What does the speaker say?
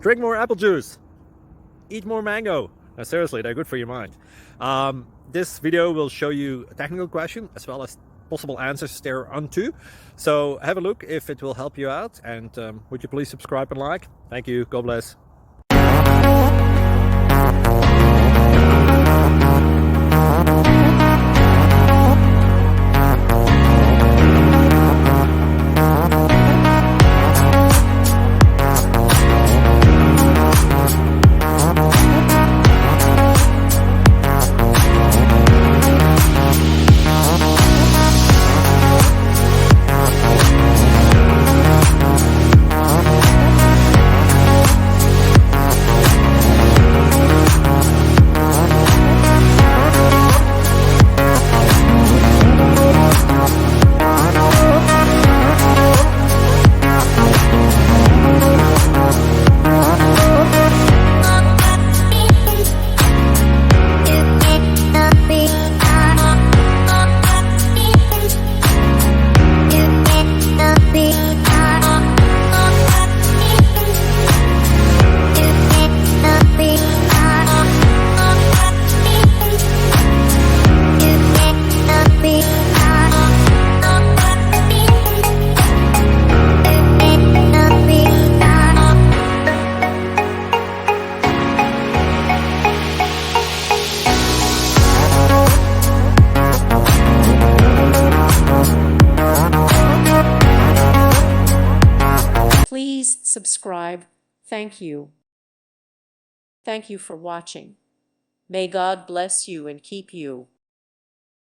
drink more apple juice, eat more mango. No, seriously, they're good for your mind. This video will show you a technical question as well as possible answers thereunto. So have a look if it will help you out, and would you please subscribe and like? Thank you. God bless. Please subscribe. Thank you. Thank you for watching. May God bless you and keep you.